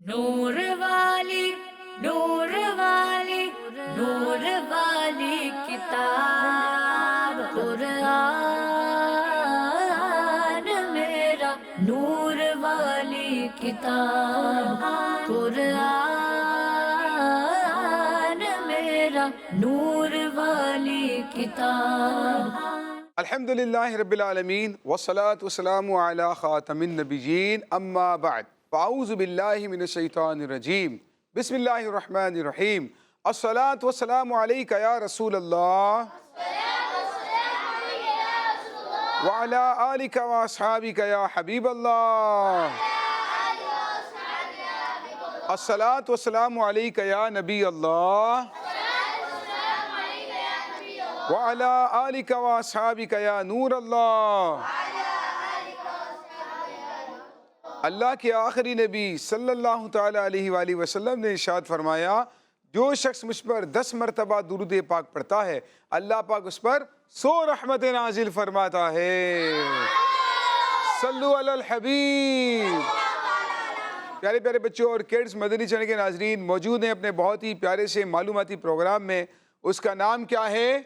نور والی نور والی نور والی کتاب قرآن میرا نور والی کتاب قرآن میرا نور والی کتاب. الحمدللہ رب العالمین والصلاة والسلام علی خاتم النبیین اما بعد فاعوذ باللہ من الشیطان الرجیم بسم اللہ الرحمن الرحیم الصلاة والسلام علیک یا رسول اللہ وعلی آلک واصحابک یا حبیب اللہ الصلاة والسلام علیک یا نبی اللہ وعلی آلک واصحابک یا نور اللہ. اللہ کے آخری نبی صلی اللہ تعالیٰ علیہ وآلہ وسلم نے ارشاد فرمایا، جو شخص مجھ پر 10 مرتبہ درود پاک پڑھتا ہے اللہ پاک اس پر 100 رحمت نازل فرماتا ہے. صلو علی الحبیب. پیارے پیارے بچوں اور کڈز، مدنی چینل کے ناظرین موجود ہیں اپنے بہت ہی پیارے سے معلوماتی پروگرام میں. اس کا نام کیا ہے؟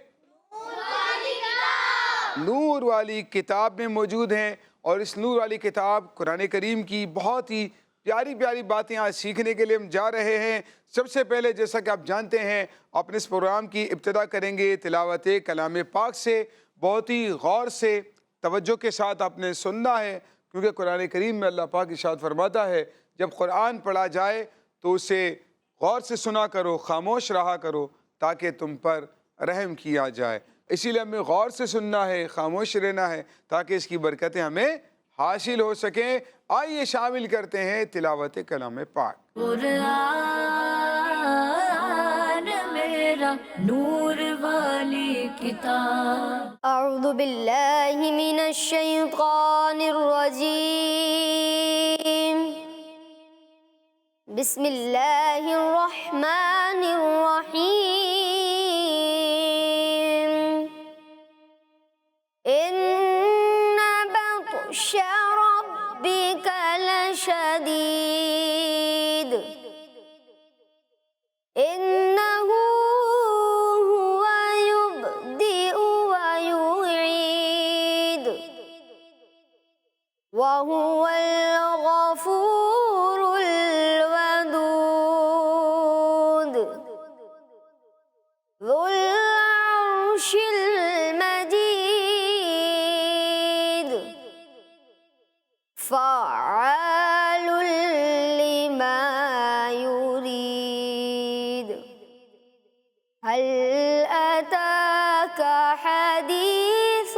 نور والی کتاب میں موجود ہیں، اور اس نور والی کتاب قرآن کریم کی بہت ہی پیاری پیاری باتیں آج سیکھنے کے لیے ہم جا رہے ہیں. سب سے پہلے جیسا کہ آپ جانتے ہیں اپنے اس پروگرام کی ابتدا کریں گے تلاوت کلام پاک سے. بہت ہی غور سے توجہ کے ساتھ آپ نے سننا ہے، کیونکہ قرآن کریم میں اللہ پاک ارشاد فرماتا ہے جب قرآن پڑھا جائے تو اسے غور سے سنا کرو، خاموش رہا کرو تاکہ تم پر رحم کیا جائے. اسی لیے ہمیں غور سے سننا ہے، خاموش رہنا ہے تاکہ اس کی برکتیں ہمیں حاصل ہو سکیں. آئیے شامل کرتے ہیں تلاوت کلام پاک. قرآن میرا نور والی کتاب. اعوذ باللہ من الشیطان الرجیم. بسم اللہ الرحمن الرحیم. ان بطش ربک لشدید انه هو يبدئ ويعيد وهو الغفور الودود ذو العرش المجيد فعال لما يريد. هل أتاك حديث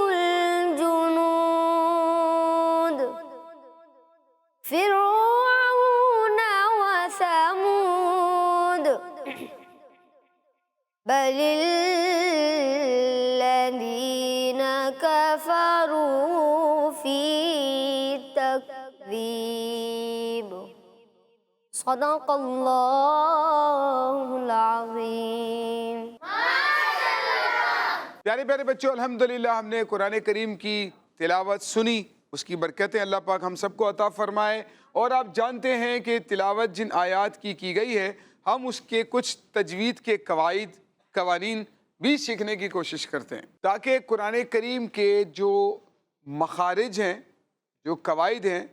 الجنود فرعون وثمود بل الذين كفروا في تكذيب. صدق اللہ العظیم. پیارے پیارے بچوں، الحمدللہ ہم نے قرآن کریم کی تلاوت سنی. اس کی برکتیں اللہ پاک ہم سب کو عطا فرمائے. اور آپ جانتے ہیں کہ تلاوت جن آیات کی گئی ہے ہم اس کے کچھ تجوید کے قوانین بھی سیکھنے کی کوشش کرتے ہیں تاکہ قرآن کریم کے جو مخارج ہیں، جو قواعد ہیں،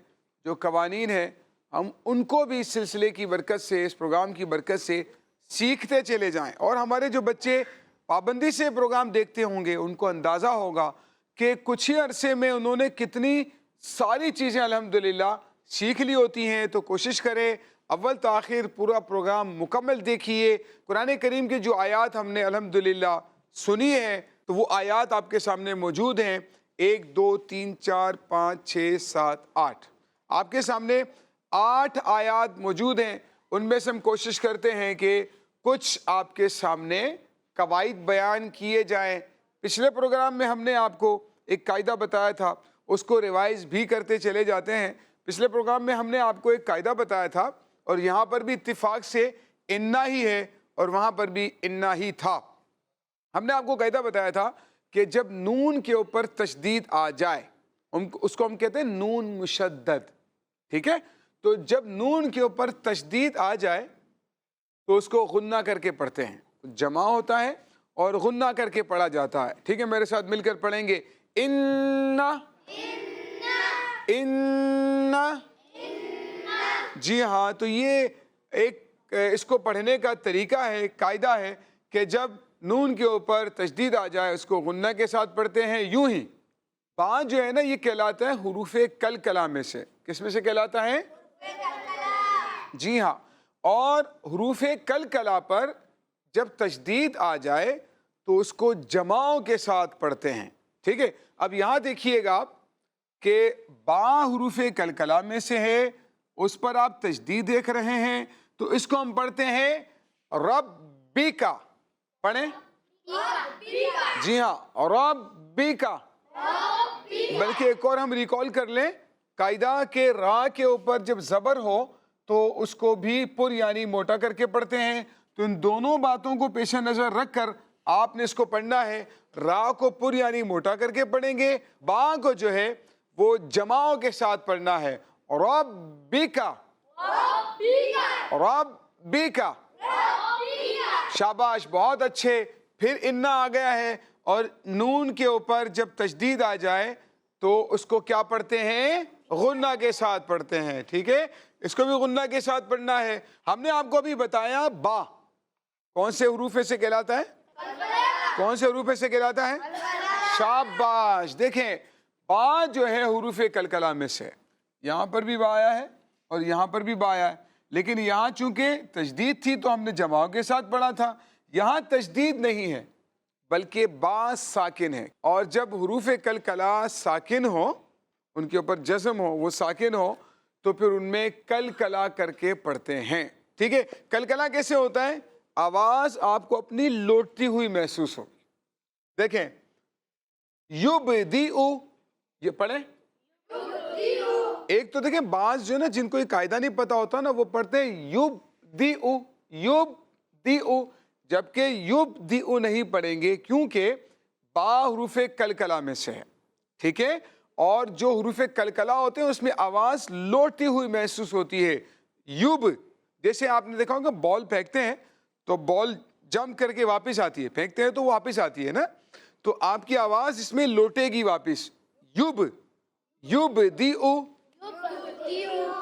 جو قوانین ہیں، ہم ان کو بھی اس سلسلے کی برکت سے، اس پروگرام کی برکت سے سیکھتے چلے جائیں. اور ہمارے جو بچے پابندی سے پروگرام دیکھتے ہوں گے ان کو اندازہ ہوگا کہ کچھ ہی عرصے میں انہوں نے کتنی ساری چیزیں الحمدللہ سیکھ لی ہوتی ہیں. تو کوشش کریں اول تاخیر پورا پروگرام مکمل دیکھیے. قرآن کریم کی جو آیات ہم نے الحمدللہ سنی ہیں تو وہ آیات آپ کے سامنے موجود ہیں. 1 2 3 4 5 6 7 8 آپ کے سامنے 8 آیات موجود ہیں. ان میں سے ہم کوشش کرتے ہیں کہ کچھ آپ کے سامنے قواعد بیان کیے جائیں. پچھلے پروگرام میں ہم نے آپ کو ایک قاعدہ بتایا تھا، اس کو ریوائز بھی کرتے چلے جاتے ہیں. پچھلے پروگرام میں ہم نے آپ کو ایک قاعدہ بتایا تھا، اور یہاں پر بھی اتفاق سے انا ہی ہے اور وہاں پر بھی انا ہی تھا. ہم نے آپ کو قاعدہ بتایا تھا کہ جب نون کے اوپر تشدید آ جائے اس کو ہم کہتے ہیں نون مشدد. ٹھیک ہے؟ تو جب نون کے اوپر تشدید آ جائے تو اس کو غنہ کر کے پڑھتے ہیں، جمع ہوتا ہے اور غنہ کر کے پڑھا جاتا ہے. ٹھیک ہے، میرے ساتھ مل کر پڑھیں گے. ان جی ہاں، تو یہ ایک اس کو پڑھنے کا طریقہ ہے، قاعدہ ہے کہ جب نون کے اوپر تشدید آ جائے اس کو غنہ کے ساتھ پڑھتے ہیں. یوں ہی با جو ہے نا یہ کہلاتا ہے حروف کلکلا میں سے. کس میں سے کہلاتا ہے؟ جی ہاں. اور حروف کلکلا پر جب تشدید آ جائے تو اس کو جماؤں کے ساتھ پڑھتے ہیں. ٹھیک ہے، اب یہاں دیکھیے گا آپ کہ با حروف کلکلا میں سے ہے، اس پر آپ تشدید دیکھ رہے ہیں، تو اس کو ہم پڑھتے ہیں ربیکا. پڑھیں. جی ہاں، ربیکا. بلکہ ایک اور ہم ریکال کر لیں قاعدہ کہ را کے اوپر جب زبر ہو تو اس کو بھی پر یعنی موٹا کر کے پڑھتے ہیں. تو ان دونوں باتوں کو پیش نظر رکھ کر آپ نے اس کو پڑھنا ہے. را کو پر یعنی موٹا کر کے پڑھیں گے، با کو جو ہے وہ جماؤں کے ساتھ پڑھنا ہے. Rebecca Rebecca. شاباش، بہت اچھے. پھر انا آ گیا ہے اور نون کے اوپر جب تشدید آ جائے تو اس کو کیا پڑھتے ہیں؟ غنہ کے ساتھ پڑھتے ہیں. ٹھیک ہے، اس کو بھی غنہ کے ساتھ پڑھنا ہے. ہم نے آپ کو ابھی بتایا با کون سے حروف سے کہلاتا ہے؟ کون سے حروف سے کہلاتا ہے؟ شاباش. دیکھیں با جو ہے حروف کلکلا میں سے، یہاں پر بھی با آیا ہے اور یہاں پر بھی با آیا ہے، لیکن یہاں چونکہ تشدید تھی تو ہم نے جماؤں کے ساتھ پڑھا تھا. یہاں تشدید نہیں ہے بلکہ با ساکن ہے، اور جب حروف کلکلا ساکن ہو، ان کے اوپر جزم ہو، وہ ساکن ہو، تو پھر ان میں کلکلا کر کے پڑھتے ہیں. ٹھیک ہے، کلکلا کیسے ہوتا ہے؟ آواز آپ کو اپنی لوٹتی ہوئی محسوس ہوگی. دیکھیں یبدیؤ، یہ پڑھیں. ایک تو دیکھیں بعض جو ہے نا جن کو یہ قاعدہ نہیں پتا ہوتا نا وہ پڑھتے ہیں یبدیؤ یبدیؤ، جبکہ یبدیؤ نہیں پڑھیں گے کیونکہ با حروف کلکلا میں سے ہے. ٹھیک ہے، اور جو حروف کلکلا ہوتے ہیں اس میں آواز لوٹتی ہوئی محسوس ہوتی ہے. جیسے آپ نے دیکھا ہوگا بال پھینکتے ہیں تو بال جمپ کر کے واپس آتی ہے، پھینکتے ہیں تو واپس آتی ہے نا، تو آپ کی آواز اس میں لوٹے گی واپس. یبدیؤ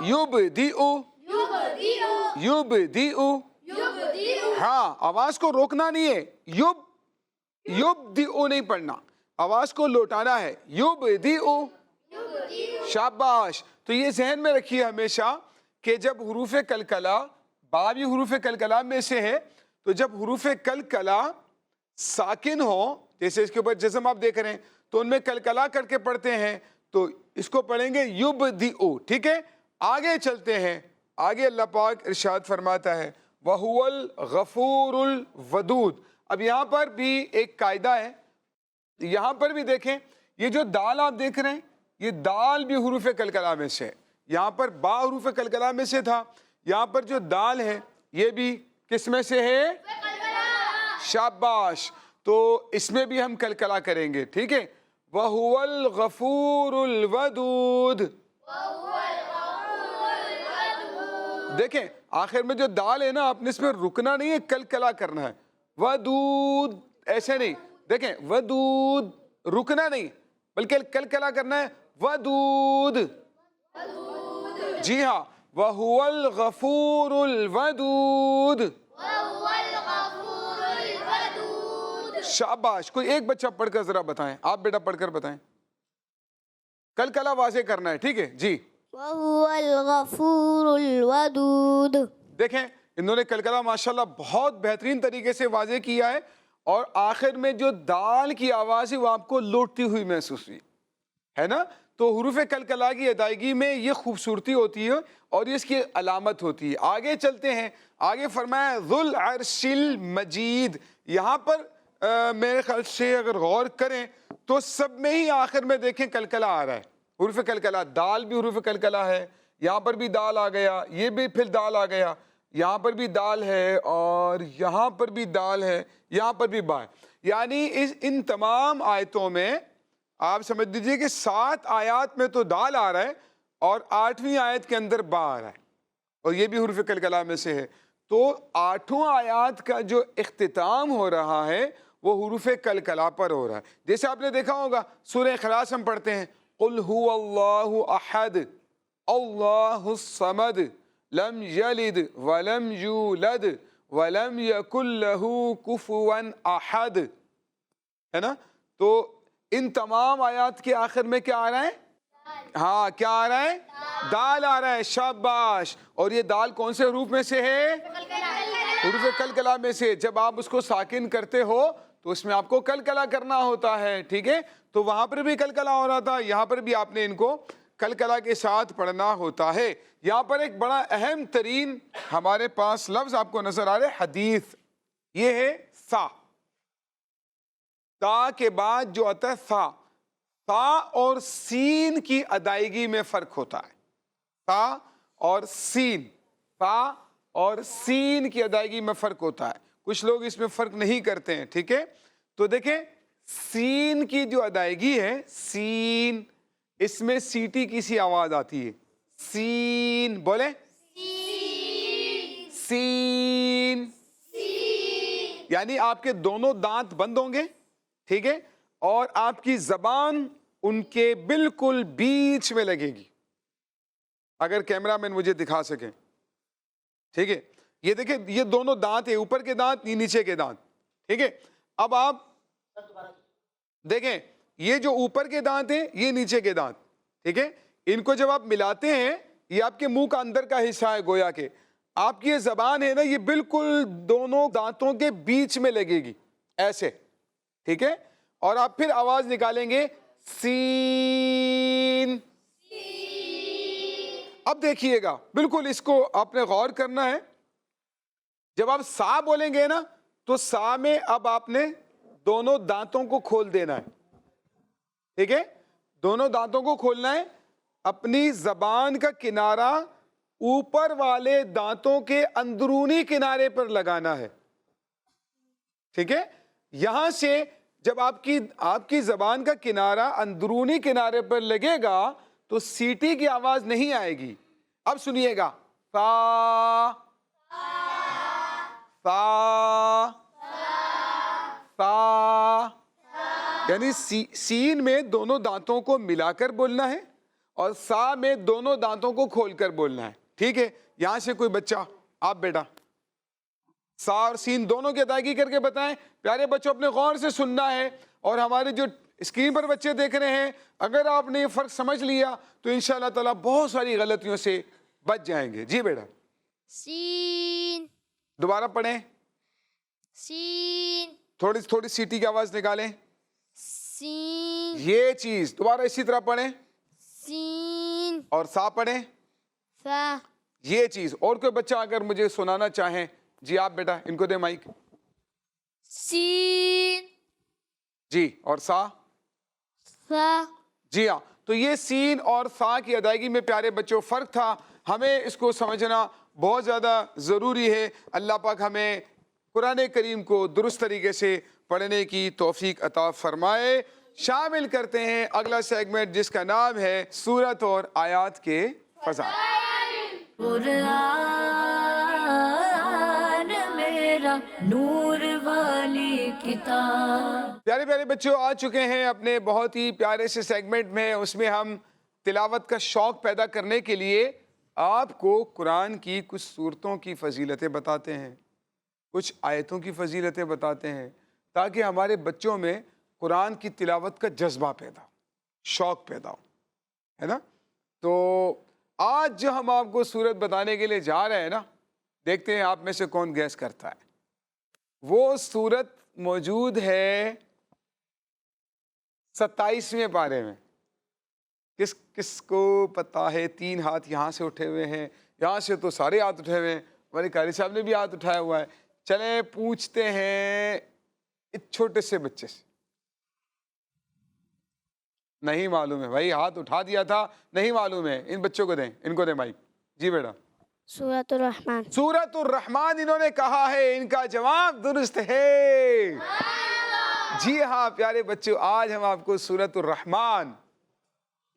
یبدیؤ یبدیؤ. ہاں، آواز کو روکنا نہیں ہے، یبدیؤ نہیں پڑھنا، آواز کو لوٹانا ہے. یبدیؤ. شاباش. تو یہ ذہن میں رکھیے ہمیشہ کہ جب حروف کلکلا، با بھی حروف کلکلا میں سے ہے، تو جب حروف کلکلا ساکن ہو، جیسے اس کے اوپر جزم آپ دیکھ رہے ہیں، تو ان میں کلکلا کر کے پڑھتے ہیں، تو اس کو پڑھیں گے یبدیؤ. ٹھیک ہے، آگے چلتے ہیں. آگے اللہ پاک ارشاد فرماتا ہے وَهُوَ الْغَفُورُ الْوَدُودُ. اب یہاں پر بھی ایک قاعدہ ہے، یہاں پر بھی دیکھیں یہ جو دال آپ دیکھ رہے ہیں یہ دال بھی حروف کلکلا میں سے ہے. یہاں پر با حروف کلکلا میں سے تھا، یہاں پر جو دال ہے یہ بھی کس میں سے ہے؟ شاباش. تو اس میں بھی ہم کلکلا کریں گے. ٹھیک ہے، وَهُوَ الْغَفُورُ الْوَدُودُ. دیکھیں آخر میں جو دال ہے نا آپ نے اس میں رکنا نہیں ہے، کلکلا کرنا ہے. ودود ایسے نہیں، دیکھیں ودود رکنا نہیں بلکہ کلکلا کرنا ہے. ودود. جی ہاں، وَهُوَ الْغَفُورُ الْوَدُودُ. شاباش. کوئی ایک بچہ پڑھ کر ذرا بتائیں، آپ بیٹا پڑھ کر بتائیں. کلکلا واضح کرنا ہے. ٹھیک ہے جی. وَهُوَ الْغَفُورُ الْوَدُودُ. دیکھیں انہوں نے کلکلا ماشاءاللہ بہت بہترین طریقے سے واضح کیا ہے، اور آخر میں جو دال کی آواز ہے وہ آپ کو لوٹتی ہوئی محسوس ہوئی ہے نا. تو حروف کلکلا کی ادائیگی میں یہ خوبصورتی ہوتی ہے اور یہ اس کی علامت ہوتی ہے. آگے چلتے ہیں. آگے فرمایا ذو العرش المجید. یہاں پر میرے خیال سے اگر غور کریں تو سب میں ہی آخر میں دیکھیں کلکلا آ رہا ہے، حروف کلکلا. دال بھی حروف کلکلا ہے، یہاں پر بھی دال آ گیا، یہ بھی پھر دال آ گیا، یہاں پر بھی دال ہے اور یہاں پر بھی دال ہے، یہاں پر بھی با ہے. یعنی ان تمام آیتوں میں آپ سمجھ لیجئے کہ 7 آیات میں تو دال آ رہا ہے اور 8ویں آیت کے اندر با آ رہا ہے، اور یہ بھی حروف قلقلہ میں سے ہے. تو 8واں آیات کا جو اختتام ہو رہا ہے وہ حروف قلقلہ پر ہو رہا ہے. جیسے آپ نے دیکھا ہوگا سورہ اخلاص ہم پڑھتے ہیں، قل هو اللہ احد اللہ الصمد لم یلد ولم یولد ولم یکن لہ کفوا احد، ہے نا. تو ان تمام آیات کے آخر میں کیا آ رہا ہے؟ ہاں کیا آ رہا ہے؟ دال آ رہا ہے. شاباش. اور یہ دال کون سے حروف میں سے ہے؟ حروف قلقلہ میں سے. جب آپ اس کو ساکن کرتے ہو تو اس میں آپ کو قلقلہ کرنا ہوتا ہے، ٹھیک ہے. تو وہاں پر بھی قلقلہ ہو رہا تھا، یہاں پر بھی آپ نے ان کو قلقلہ کے ساتھ پڑھنا ہوتا ہے. یہاں پر ایک بڑا اہم ترین ہمارے پاس لفظ آپ کو نظر آ رہا ہے، حدیث. یہ ہے سا. تا کے بعد جو آتا ہے سا، تا اور سین کی ادائیگی میں فرق ہوتا ہے. تا اور سین، تا اور سین کی ادائیگی میں فرق ہوتا ہے. کچھ لوگ اس میں فرق نہیں کرتے ہیں، ٹھیک ہے. تو دیکھیں سین کی جو ادائیگی ہے، سین، اس میں سیٹی کی سی آواز آتی ہے. سین بولیں، سین، یعنی آپ کے دونوں دانت بند ہوں گے، ٹھیک ہے، اور آپ کی زبان ان کے بالکل بیچ میں لگے گی. اگر کیمرہ مین مجھے دکھا سکیں، ٹھیک ہے. یہ دیکھیں یہ دونوں دانت ہیں، اوپر کے دانت، یہ نیچے کے دانت، ٹھیک ہے. اب آپ دیکھیں یہ جو اوپر کے دانت ہیں، یہ نیچے کے دانت، ٹھیک ہے. ان کو جب آپ ملاتے ہیں، یہ آپ کے منہ کا اندر کا حصہ ہے، گویا کہ آپ کی یہ زبان ہے نا، یہ بالکل دونوں دانتوں کے بیچ میں لگے گی ایسے، ٹھیک ہے. اور آپ پھر آواز نکالیں گے سین. اب دیکھیے گا، بالکل اس کو آپ نے غور کرنا ہے. جب آپ سا بولیں گے نا تو سا میں اب آپ نے دونوں دانتوں کو کھول دینا ہے، ٹھیک ہے. دونوں دانتوں کو کھولنا ہے، اپنی زبان کا کنارہ اوپر والے دانتوں کے اندرونی کنارے پر لگانا ہے، ٹھیک ہے. یہاں سے جب آپ کی زبان کا کنارہ اندرونی کنارے پر لگے گا تو سیٹی کی آواز نہیں آئے گی. اب سنیے گا، فا فا فا، یعنی سین میں دونوں دانتوں کو ملا کر بولنا ہے اور سا میں دونوں دانتوں کو کھول کر بولنا ہے، ٹھیک ہے. یہاں سے کوئی بچہ، آپ بیٹا سا اور سین دونوں کی ادائیگی کر کے بتائیں. پیارے بچوں اپنے غور سے سننا ہے، اور ہمارے جو اسکرین پر بچے دیکھ رہے ہیں، اگر آپ نے یہ فرق سمجھ لیا تو انشاءاللہ تعالیٰ بہت ساری غلطیوں سے بچ جائیں گے. جی بیٹا. سین، دوبارہ پڑھیں، سین، تھوڑی سیٹی کی آواز نکالیں. سین، یہ چیز دوبارہ اسی طرح پڑھیں، سین، اور سا پڑھیں. فا، یہ چیز. اور کوئی بچہ اگر مجھے سنانا چاہیں، جی آپ بیٹا ان کو دیں مائک. سین، جی، اور سا. فا. جی ہاں. تو یہ سین اور سا کی ادائیگی میں پیارے بچوں فرق تھا. ہمیں اس کو سمجھنا بہت زیادہ ضروری ہے. اللہ پاک ہمیں قرآن کریم کو درست طریقے سے پڑھنے کی توفیق عطا فرمائے. شامل کرتے ہیں اگلا سیگمنٹ جس کا نام ہے سورت اور آیات کے فضائل. قرآن میرا نور والی کتاب. پیارے پیارے بچوں آ چکے ہیں اپنے بہت ہی پیارے سے سیگمنٹ میں. اس میں ہم تلاوت کا شوق پیدا کرنے کے لیے آپ کو قرآن کی کچھ صورتوں کی فضیلتیں بتاتے ہیں، کچھ آیتوں کی فضیلتیں بتاتے ہیں، تاکہ ہمارے بچوں میں قرآن کی تلاوت کا جذبہ پیدا ہو، شوق پیدا ہو، ہے نا. تو آج جو ہم آپ کو صورت بتانے کے لیے جا رہے ہیں نا، دیکھتے ہیں آپ میں سے کون گیس کرتا ہے. وہ صورت موجود ہے 27ویں پارے میں. کس کو پتا ہے؟ 3 ہاتھ یہاں سے اٹھے ہوئے ہیں، یہاں سے تو سارے ہاتھ اٹھے ہوئے ہیں. ہمارے قاری صاحب نے بھی ہاتھ اٹھایا ہوا ہے. چلیں پوچھتے ہیں ایک چھوٹے سے بچے سے. نہیں معلوم ہے بھائی، ہاتھ اٹھا دیا تھا، نہیں معلوم ہے. ان بچوں کو دیں، ان کو دیں مائک. جی بیٹا. سورۃ الرحمن. سورۃ الرحمن انہوں نے کہا ہے. ان کا جواب درست ہے. جی ہاں پیارے بچوں، آج ہم آپ کو سورۃ الرحمن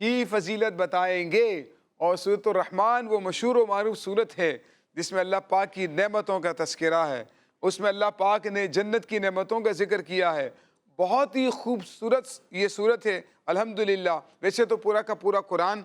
کی فضیلت بتائیں گے. اور سورۃ الرحمن وہ مشہور و معروف صورت ہے جس میں اللہ پاک کی نعمتوں کا تذکرہ ہے، اس میں اللہ پاک نے جنت کی نعمتوں کا ذکر کیا ہے۔ بہت ہی خوبصورت یہ صورت ہے الحمدللہ۔ ویسے تو پورا کا پورا قرآن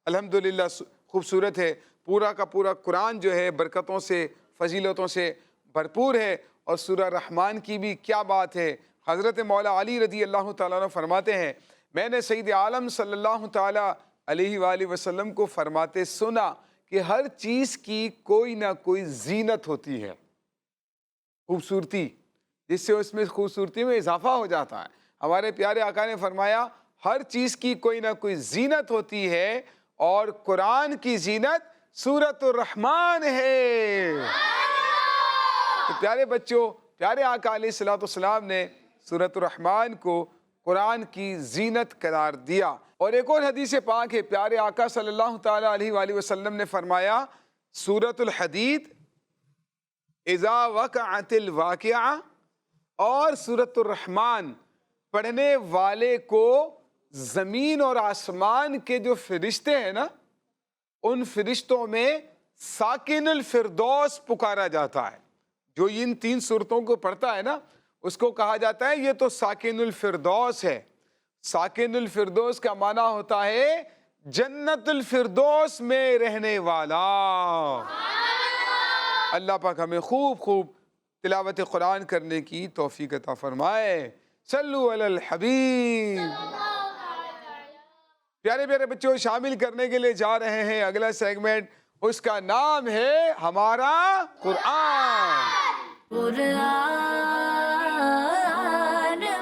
الحمدللہ خوبصورت ہے، پورا کا پورا قرآن جو ہے برکتوں سے فضیلتوں سے بھرپور ہے، اور سورہ رحمان کی بھی کیا بات ہے۔ حضرت مولا علی رضی اللہ تعالیٰ عنہ فرماتے ہیں میں نے سید عالم صلی اللہ تعالیٰ علیہ وآلہ وسلم کو فرماتے سنا کہ ہر چیز کی کوئی نہ کوئی زینت ہوتی ہے، خوبصورتی، جس سے اس میں خوبصورتی میں اضافہ ہو جاتا ہے۔ ہمارے پیارے آقا نے فرمایا ہر چیز کی کوئی نہ کوئی زینت ہوتی ہے، اور قرآن کی زینت سورۃ الرحمن ہے۔ تو پیارے بچوں، پیارے آقا علیہ الصلوۃ والسلام نے سورۃ الرحمن کو قرآن کی زینت قرار دیا۔ اور ایک اور حدیث پاک ہے، پیارے آقا صلی اللہ تعالیٰ علیہ وآلہ وسلم نے فرمایا سورۃ الحدید، اذا وقعت الواقعہ، اور سورۃ الرحمن پڑھنے والے کو زمین اور آسمان کے جو فرشتے ہیں نا، ان فرشتوں میں ساکن الفردوس پکارا جاتا ہے۔ جو ان 3 صورتوں کو پڑھتا ہے نا، اس کو کہا جاتا ہے یہ تو ساکن الفردوس ہے۔ ساکن الفردوس کا معنی ہوتا ہے جنت الفردوس میں رہنے والا۔ اللہ پاک ہمیں خوب خوب تلاوت قرآن کرنے کی توفیق عطا فرمائے۔ صلو علی الحبیب۔ پیارے پیارے بچوں، شامل کرنے کے لیے جا رہے ہیں اگلا سیگمنٹ، اس کا نام ہے ہمارا قرآن۔ قرآن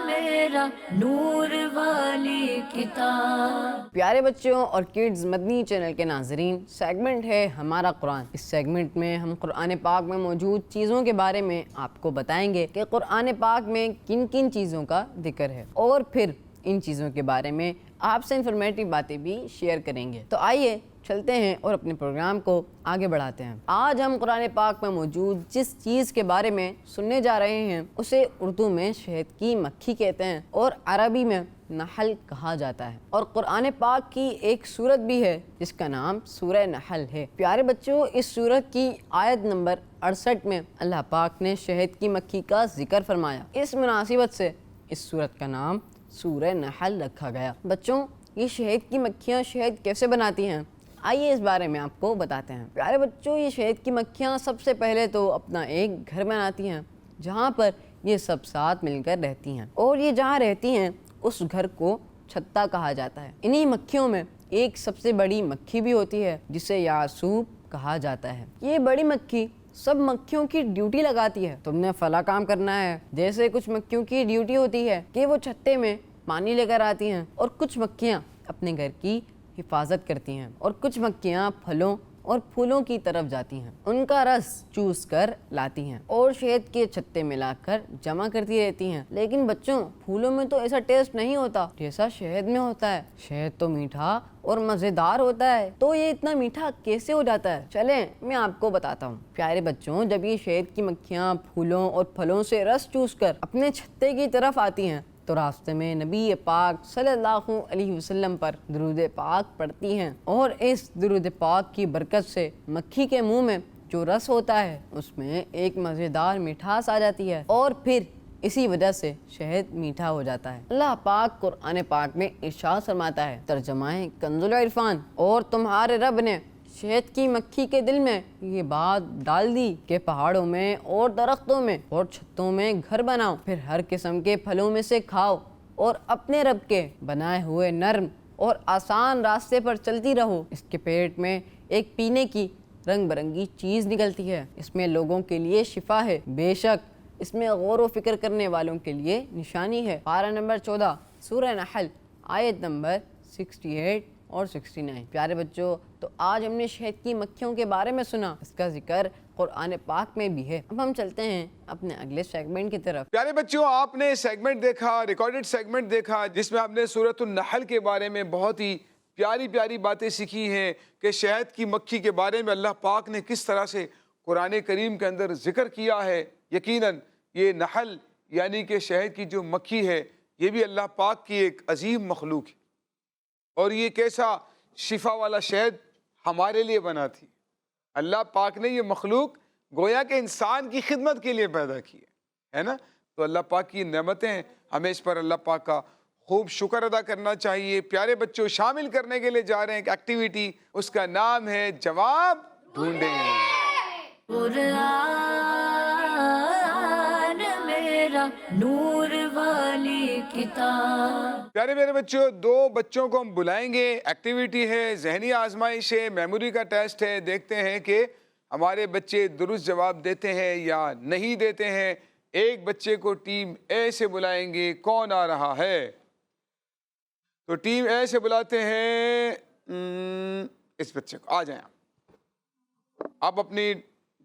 میرا نور والی کتاب۔ پیارے بچوں اور کڈز مدنی چینل کے ناظرین، سیگمنٹ ہے ہمارا قرآن۔ اس سیگمنٹ میں ہم قرآن پاک میں موجود چیزوں کے بارے میں آپ کو بتائیں گے کہ قرآن پاک میں کن کن چیزوں کا ذکر ہے، اور پھر ان چیزوں کے بارے میں آپ سے انفارمیٹیو باتیں بھی شیئر کریں گے۔ تو آئیے چلتے ہیں اور اپنے پروگرام کو آگے بڑھاتے ہیں۔ آج ہم قرآن پاک میں موجود جس چیز کے بارے میں سننے جا رہے ہیں اسے اردو میں شہد کی مکھی کہتے ہیں، اور عربی میں نحل کہا جاتا ہے۔ اور قرآن پاک کی ایک سورت بھی ہے جس کا نام سورہ نحل ہے۔ پیارے بچوں، اس سورت کی آیت نمبر 68 میں اللہ پاک نے شہد کی مکھی کا ذکر فرمایا۔ اس مناسبت سے اس سورت کا نام سورہ نحل رکھا گیا۔ بچوں، یہ شہد کی مکھیاں شہد کیسے بناتی ہیں، آئیے اس بارے میں آپ کو بتاتے ہیں۔ پیارے بچوں، یہ شہد کی مکھیاں سب سے پہلے تو اپنا ایک گھر بناتی ہیں جہاں پر یہ سب ساتھ مل کر رہتی ہیں، اور یہ جہاں رہتی ہیں اس گھر کو چھتا کہا جاتا ہے۔ انہی مکھیوں میں ایک سب سے بڑی مکھی بھی ہوتی ہے جسے یعصوب کہا جاتا ہے۔ یہ بڑی مکھی سب مکھیوں کی ڈیوٹی لگاتی ہے، تم نے فلاں کام کرنا ہے۔ جیسے کچھ مکھیوں کی ڈیوٹی ہوتی ہے کہ وہ چھتے میں پانی لے کر آتی ہیں، اور کچھ مکھیاں اپنے گھر کی حفاظت کرتی ہیں، اور کچھ مکھیاں پھلوں اور پھولوں کی طرف جاتی ہیں، ان کا رس چوس کر لاتی ہیں اور شہد کے چھتے ملا کر جمع کرتی رہتی ہیں۔ لیکن بچوں، پھولوں میں تو ایسا ٹیسٹ نہیں ہوتا جیسا شہد میں ہوتا ہے۔ شہد تو میٹھا اور مزیدار ہوتا ہے، تو یہ اتنا میٹھا کیسے ہو جاتا ہے؟ چلیں میں آپ کو بتاتا ہوں۔ پیارے بچوں، جب یہ شہد کی مکھیاں پھولوں اور پھلوں سے رس چوس کر اپنے چھتے کی طرف آتی ہیں تو راستے میں نبی پاک صلی اللہ علیہ وسلم پر درود پاک پڑھتی ہیں، اور اس درود پاک کی برکت سے مکھی کے منہ میں جو رس ہوتا ہے اس میں ایک مزیدار مٹھاس آ جاتی ہے، اور پھر اسی وجہ سے شہد میٹھا ہو جاتا ہے۔ اللہ پاک قرآن پاک میں ارشاد فرماتا ہے، ترجمہ کنز العرفان، اور تمہارے رب نے شہد کی مکھی کے دل میں یہ بات ڈال دی کہ پہاڑوں میں اور درختوں میں اور چھتوں میں گھر بناؤ، پھر ہر قسم کے پھلوں میں سے کھاؤ، اور اپنے رب کے بنائے ہوئے نرم اور آسان راستے پر چلتی رہو۔ اس کے پیٹ میں ایک پینے کی رنگ برنگی چیز نکلتی ہے، اس میں لوگوں کے لیے شفا ہے، بے شک اس میں غور و فکر کرنے والوں کے لیے نشانی ہے۔ پارہ نمبر 14 سورہ نحل، آیت نمبر 68 اور 69۔ پیارے بچوں، تو آج ہم نے شہد کی مکھیوں کے بارے میں سنا، اس کا ذکر قرآن پاک میں بھی ہے۔ اب ہم چلتے ہیں اپنے اگلے سیگمنٹ کی طرف۔ پیارے بچوں، آپ نے سیگمنٹ دیکھا، ریکارڈڈ سیگمنٹ دیکھا، جس میں آپ نے سورۃ النحل کے بارے میں بہت ہی پیاری پیاری باتیں سیکھی ہیں کہ شہد کی مکھی کے بارے میں اللہ پاک نے کس طرح سے قرآن کریم کے اندر ذکر کیا ہے۔ یقیناً یہ نحل یعنی کہ شہد کی جو مکھی ہے، یہ بھی اللہ پاک کی ایک عظیم مخلوق ہے، اور یہ کیسا شفا والا شہد ہمارے لیے بنا تھی. اللہ پاک نے یہ مخلوق گویا کہ انسان کی خدمت کے لیے پیدا کی ہے نا. تو اللہ پاک کی نعمتیں ہیں, ہمیں اس پر اللہ پاک کا خوب شکر ادا کرنا چاہیے. پیارے بچوں, شامل کرنے کے لیے جا رہے ہیں ایک ایکٹیویٹی, اس کا نام ہے جواب ڈھونڈیں. قرآن میرا نور والی کتاب. پیارے میرے بچوں, 2 بچوں کو ہم بلائیں گے. ایکٹیویٹی ہے, ذہنی آزمائش ہے, میموری کا ٹیسٹ ہے. دیکھتے ہیں کہ ہمارے بچے درست جواب دیتے ہیں یا نہیں دیتے ہیں. ایک بچے کو ٹیم اے سے بلائیں گے. کون آ رہا ہے؟ تو ٹیم اے سے بلاتے ہیں اس بچے کو. آ جائیں آپ اپنی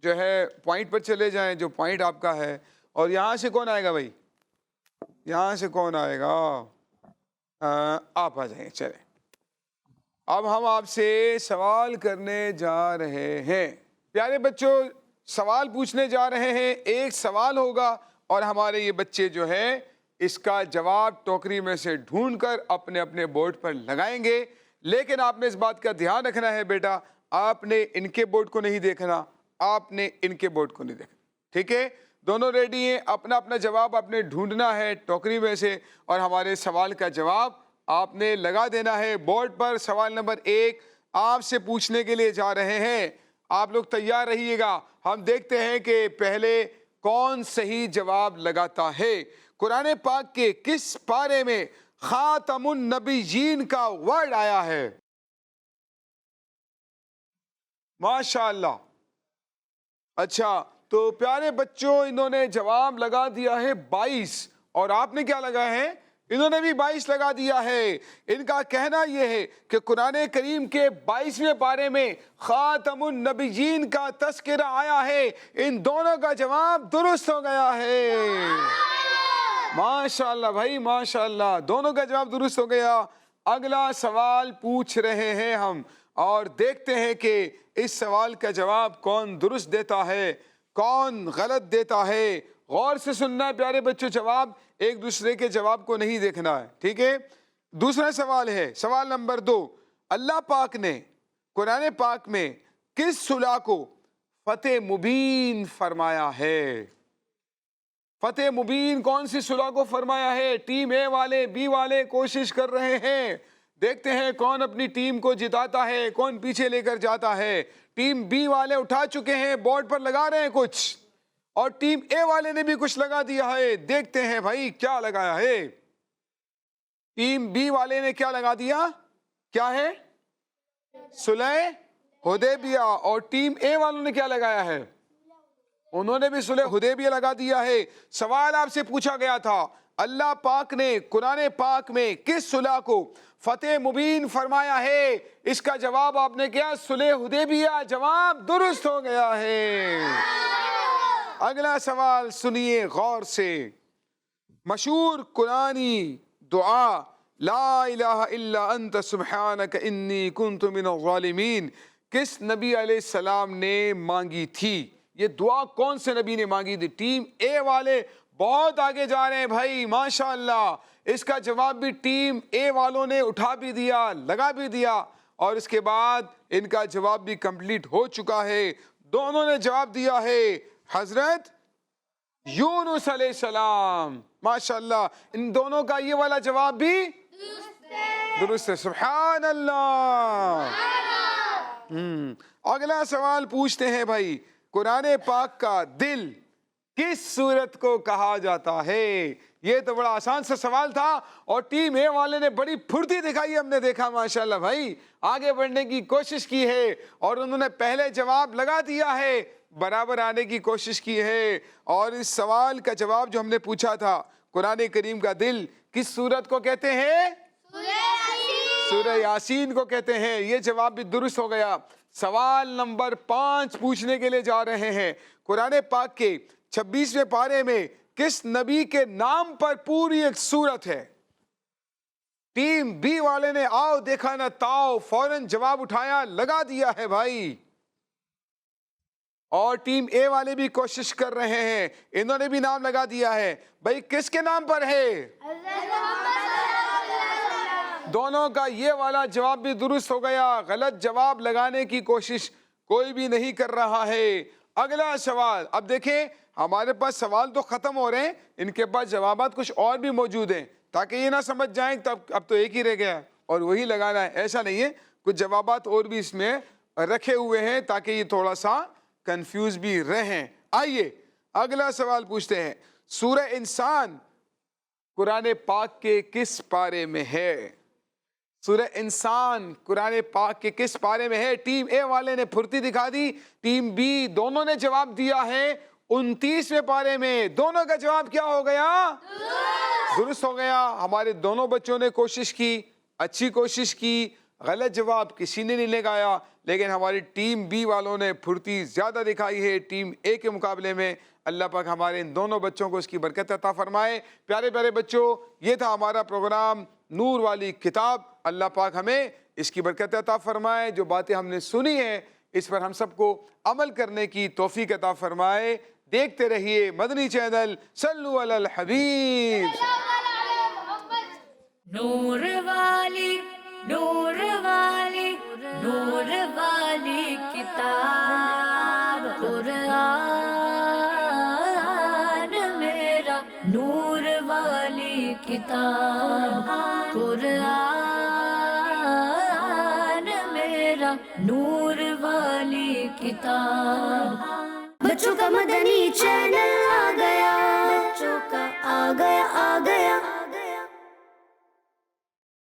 جو ہے پوائنٹ پر چلے جائیں, جو پوائنٹ آپ کا ہے. اور یہاں سے کون آئے گا بھائی؟ یہاں سے کون آئے گا؟ آپ آ جائیں. چلیں, اب ہم آپ سے سوال کرنے جا رہے ہیں. پیارے بچوں, سوال پوچھنے جا رہے ہیں. ایک سوال ہوگا اور ہمارے یہ بچے جو ہیں اس کا جواب ٹوکری میں سے ڈھونڈ کر اپنے اپنے بورڈ پر لگائیں گے. لیکن آپ نے اس بات کا دھیان رکھنا ہے بیٹا, آپ نے ان کے بورڈ کو نہیں دیکھنا, آپ نے ان کے بورڈ کو نہیں دیکھنا. ٹھیک ہے, دونوں ریڈی ہیں. اپنا اپنا جواب آپ نے ڈھونڈنا ہے ٹوکری میں سے, اور ہمارے سوال کا جواب آپ نے لگا دینا ہے بورڈ پر. سوال نمبر 1 آپ سے پوچھنے کے لیے جا رہے ہیں. آپ لوگ تیار رہیے گا. ہم دیکھتے ہیں کہ پہلے کون صحیح جواب لگاتا ہے. قرآن پاک کے کس پارے میں خاتم النبیین کا ورڈ آیا ہے؟ ماشاءاللہ. اچھا, تو پیارے بچوں, انہوں نے جواب لگا دیا ہے 22, اور آپ نے کیا لگا ہے؟ انہوں نے بھی 22 لگا دیا ہے. ان کا کہنا یہ ہے کہ قرآن کریم کے 22ویں پارے میں خاتم النبیین کا تذکرہ آیا ہے. ان دونوں کا جواب درست ہو گیا ہے. ماشاءاللہ بھائی, ماشاءاللہ, دونوں کا جواب درست ہو گیا. اگلا سوال پوچھ رہے ہیں ہم, اور دیکھتے ہیں کہ اس سوال کا جواب کون درست دیتا ہے, کون غلط دیتا ہے. غور سے سننا ہے پیارے بچوں, جواب ایک دوسرے کے جواب کو نہیں دیکھنا ہے. ٹھیک ہے, دوسرا سوال ہے, سوال نمبر 2. اللہ پاک نے قرآن پاک میں کس صلح کو فتح مبین فرمایا ہے؟ فتح مبین کون سی صلح کو فرمایا ہے؟ ٹیم اے والے, بی والے کوشش کر رہے ہیں. دیکھتے ہیں کون اپنی ٹیم کو جتاتا ہے, کون پیچھے لے کر جاتا ہے. ٹیم بی والے اٹھا چکے ہیں, بورڈ پر لگا رہے ہیں کچھ, اور ٹیم اے والے نے بھی کچھ لگا دیا ہے. دیکھتے ہیں بھائی کیا لگایا ہے. ٹیم بی والے نے کیا لگا دیا؟ کیا ہے؟ صلح حدیبیہ. اور ٹیم اے والوں نے کیا لگایا ہے؟ انہوں نے بھی صلح حدیبیہ لگا دیا ہے. سوال آپ سے پوچھا گیا تھا, اللہ پاک نے قرآن پاک میں کس صلح کو فتح مبین فرمایا ہے؟ اس کا جواب آپ نے کیا؟ صلح حدیبیہ. جواب درست ہو گیا ہے. اگلا سوال سنیے غور سے. مشہور قرآنی دعا لا الہ الا انت سبحانک انی کنت من الظالمین کس نبی علیہ السلام نے مانگی تھی؟ یہ دعا کون سے نبی نے مانگی تھی؟ ٹیم اے والے بہت آگے جا رہے ہیں بھائی, ماشاءاللہ. اس کا جواب بھی ٹیم اے والوں نے اٹھا بھی دیا, لگا بھی دیا, اور اس کے بعد ان کا جواب بھی کمپلیٹ ہو چکا ہے. دونوں نے جواب دیا ہے حضرت یونس علیہ السلام. ماشاءاللہ, ان دونوں کا یہ والا جواب بھی درست ہے. سبحان اللہ. اگلا سوال پوچھتے ہیں بھائی, قرآن پاک کا دل کس سورت کو کہا جاتا ہے؟ یہ تو بڑا آسان سا سوال تھا, اور ٹیم اے والے نے بڑی پھرتی دکھائی. ہم نے دیکھا ماشاءاللہ بھائی, آگے بڑھنے کی کوشش کی ہے, اور انہوں نے پہلے جواب لگا دیا ہے, برابر آنے کی کوشش کی ہے. اور اس سوال کا جواب جو ہم نے پوچھا تھا, قرآن کریم کا دل کس سورت کو کہتے ہیں؟ سورہ یاسین کو کہتے ہیں. یہ جواب بھی درست ہو گیا. سوال نمبر 5 پوچھنے کے لیے جا رہے ہیں. قرآن پاک کے 26ویں پارے میں کس نبی کے نام پر پوری ایک سورت ہے؟ ٹیم بی والے نے آؤ دیکھا نہ تاؤ فوراً جواب اٹھایا, لگا دیا ہے بھائی, اور ٹیم اے والے بھی کوشش کر رہے ہیں, انہوں نے بھی نام لگا دیا ہے. بھائی کس کے نام پر ہے؟ دونوں کا یہ والا جواب بھی درست ہو گیا، غلط جواب لگانے کی کوشش کوئی بھی نہیں کر رہا ہے۔ اگلا سوال، اب دیکھیں ہمارے پاس سوال تو ختم ہو رہے ہیں، ان کے پاس جوابات کچھ اور بھی موجود ہیں، تاکہ یہ نہ سمجھ جائیں اب تو ایک ہی رہ گیا اور وہی لگانا ہے، ایسا نہیں ہے، کچھ جوابات اور بھی اس میں رکھے ہوئے ہیں تاکہ یہ تھوڑا سا کنفیوز بھی رہیں۔ آئیے اگلا سوال پوچھتے ہیں، سورہ انسان قرآن پاک کے کس پارے میں ہے؟ سورہ انسان قرآن پاک کے کس پارے میں ہے؟ ٹیم اے والے نے پھرتی دکھا دی، ٹیم بی دونوں نے جواب دیا ہے 29ویں پارے میں۔ دونوں کا جواب کیا ہو گیا؟ درست ہو گیا۔ ہمارے دونوں بچوں نے کوشش کی، اچھی کوشش کی، غلط جواب کسی نے نہیں لگایا، لیکن ہماری ٹیم بی والوں نے پھرتی زیادہ دکھائی ہے ٹیم اے کے مقابلے میں۔ اللہ پاک ہمارے ان دونوں بچوں کو اس کی برکت عطا فرمائے۔ پیارے پیارے بچوں، یہ تھا ہمارا پروگرام نور والی کتاب۔ اللہ پاک ہمیں اس کی برکت عطا فرمائے، جو باتیں ہم نے سنی ہیں اس پر ہم سب کو عمل کرنے کی توفیق عطا فرمائے۔ دیکھتے رہیے مدنی چینل، صلو علی الحبیب۔ نور والی نور والی نور والی کتاب قرآن میرا، نور والی کتاب قرآن میرا، نور والی کتاب۔ بچوں کا مدنی چینل آ گیا، بچوں کا آ گیا